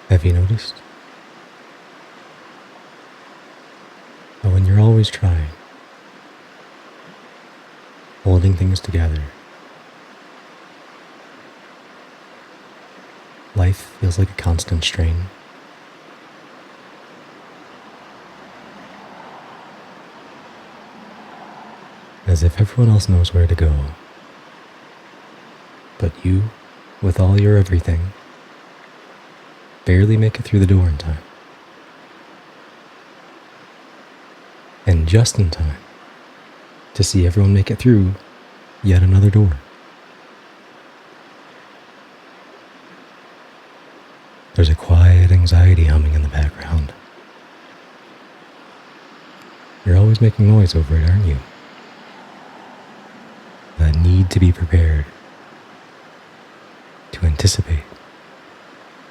Have you noticed how when you're always trying, holding things together, life feels like a constant strain? As if everyone else knows where to go, but you, with all your everything, barely make it through the door in time. And just in time to see everyone make it through yet another door. There's a quiet anxiety humming in the background. You're always making noise over it, aren't you? That need to be prepared, to anticipate,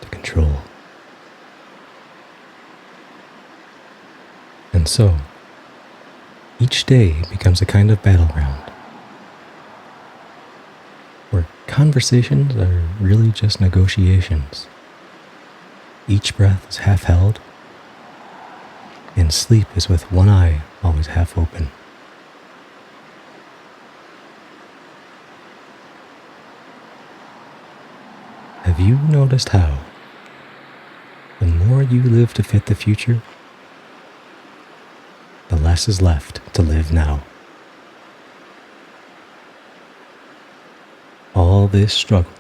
to control. And so, each day becomes a kind of battleground, where conversations are really just negotiations. Each breath is half held, and sleep is with one eye always half open. Have you noticed how the more you live to fit the future, the less is left to live now? All this struggle,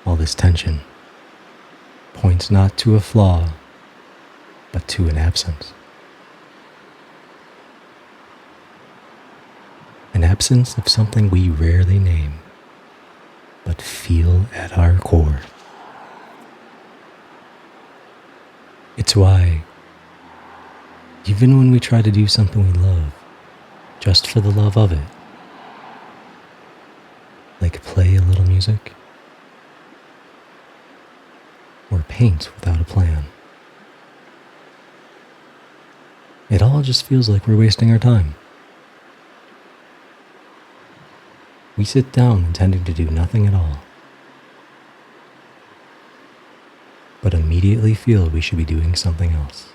all this tension, points not to a flaw, but to an absence. An absence of something we rarely name, but feel at our core. It's why, even when we try to do something we love, just for the love of it, like play a little music, or paint without a plan, it all just feels like we're wasting our time. We sit down intending to do nothing at all, but immediately feel we should be doing something else,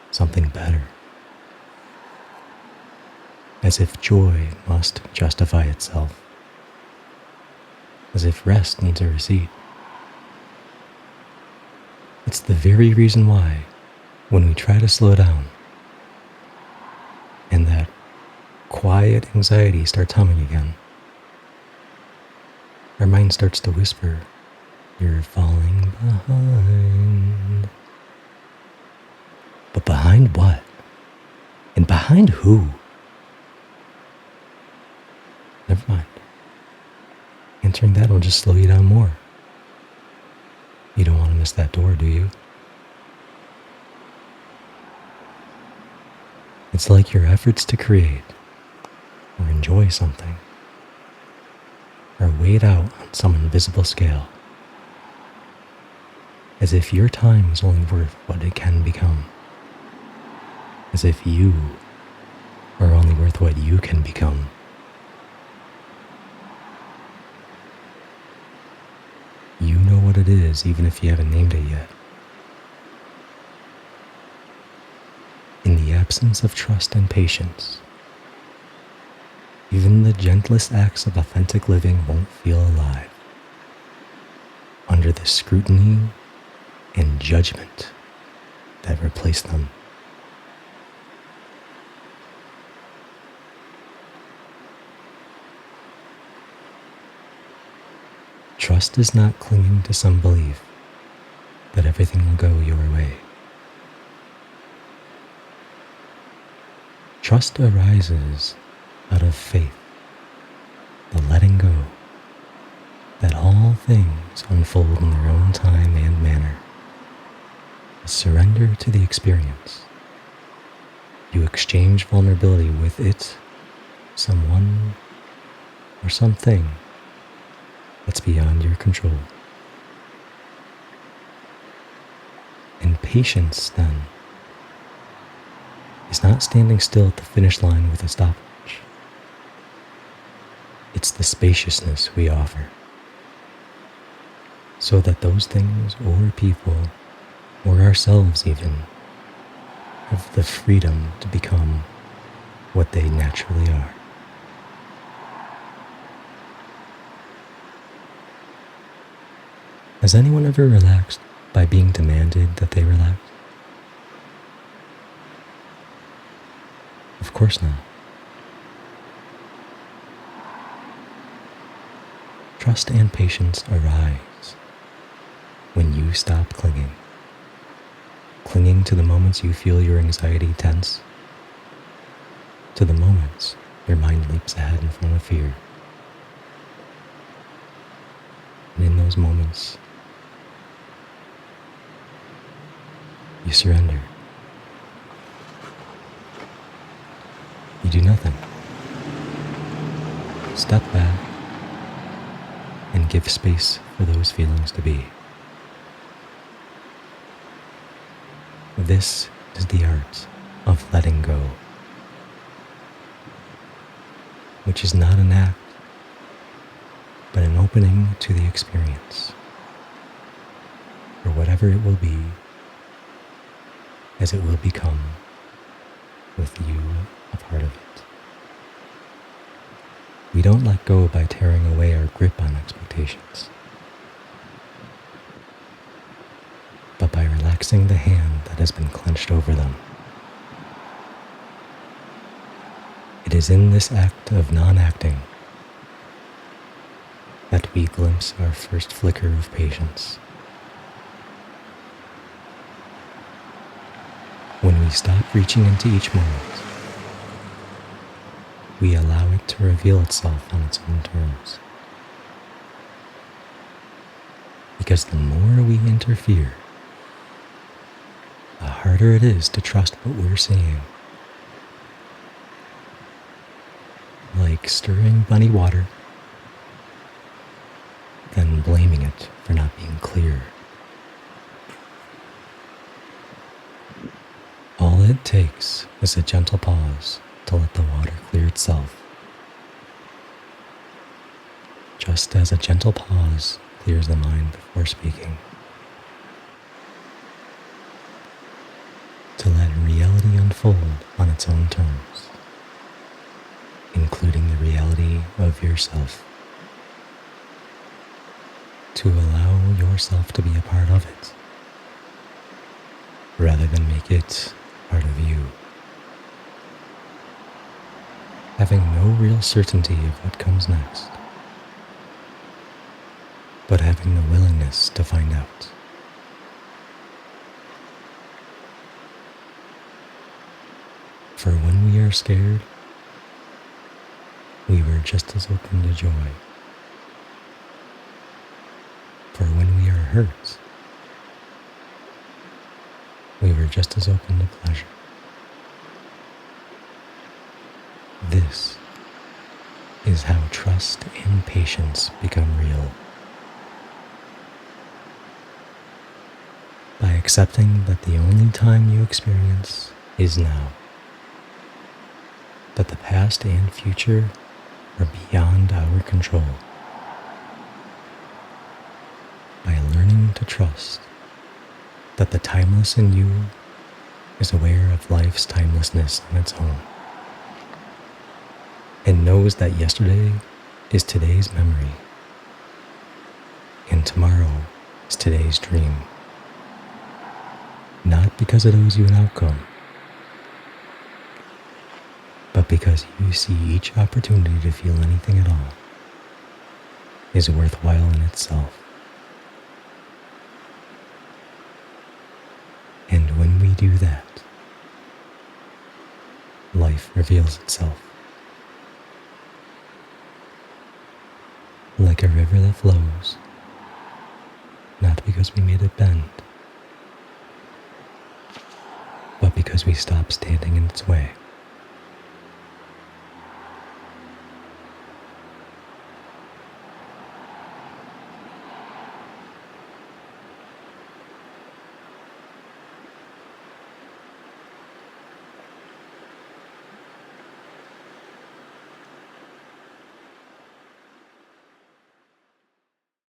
something better, as if joy must justify itself, as if rest needs a receipt. It's the very reason why, when we try to slow down, and that quiet anxiety starts humming again, our mind starts to whisper, "You're falling behind." But behind what? And behind who? Never mind. Answering that will just slow you down more. You don't want to miss that door, do you? It's like your efforts to create or enjoy something are weighed out on some invisible scale, as if your time is only worth what it can become, as if you are only worth what you can become. You know what it is, even if you haven't named it yet. In the absence of trust and patience, even the gentlest acts of authentic living won't feel alive under the scrutiny and judgment that replace them. Trust is not clinging to some belief that everything will go your way. Trust arises out of faith, the letting go, that all things unfold in their own time and manner, a surrender to the experience. You exchange vulnerability with it, someone, or something that's beyond your control. And patience, then, is not standing still at the finish line with a stopwatch. It's the spaciousness we offer. so that those things or people, or ourselves even, have the freedom to become what they naturally are. Has anyone ever relaxed by being demanded that they relax? Of course not. Trust and patience arise when you stop clinging. Clinging to the moments you feel your anxiety tense, to the moments your mind leaps ahead in front of fear. And in those moments, you surrender. You do nothing. Step back and give space for those feelings to be. This is the art of letting go, which is not an act, but an opening to the experience, or whatever it will be, as it will become with you a part of it. We don't let go by tearing away our grip on expectations, but by relaxing the hand that has been clenched over them. It is in this act of non-acting that we glimpse our first flicker of patience. When we stop reaching into each moment, we allow it to reveal itself on its own terms. Because the more we interfere, the harder it is to trust what we're seeing. Like stirring muddy water, then blaming it for not being clear. All it takes is a gentle pause to let the water clear itself. Just as a gentle pause clears the mind before speaking. To let reality unfold on its own terms, including the reality of yourself. To allow yourself to be a part of it, rather than make it part of you. Having no real certainty of what comes next, but having the willingness to find out. For when we are scared, we were just as open to joy. For when we are hurt, we were just as open to pleasure. This is how trust and patience become real. By accepting that the only time you experience is now. That the past and future are beyond our control. By learning to trust that the timeless in you is aware of life's timelessness on its own, and knows that yesterday is today's memory, and tomorrow is today's dream. Not because it owes you an outcome, but because you see each opportunity to feel anything at all is worthwhile in itself. And when we do that, life reveals itself. Like a river that flows, not because we made it bend, but because we stopped standing in its way.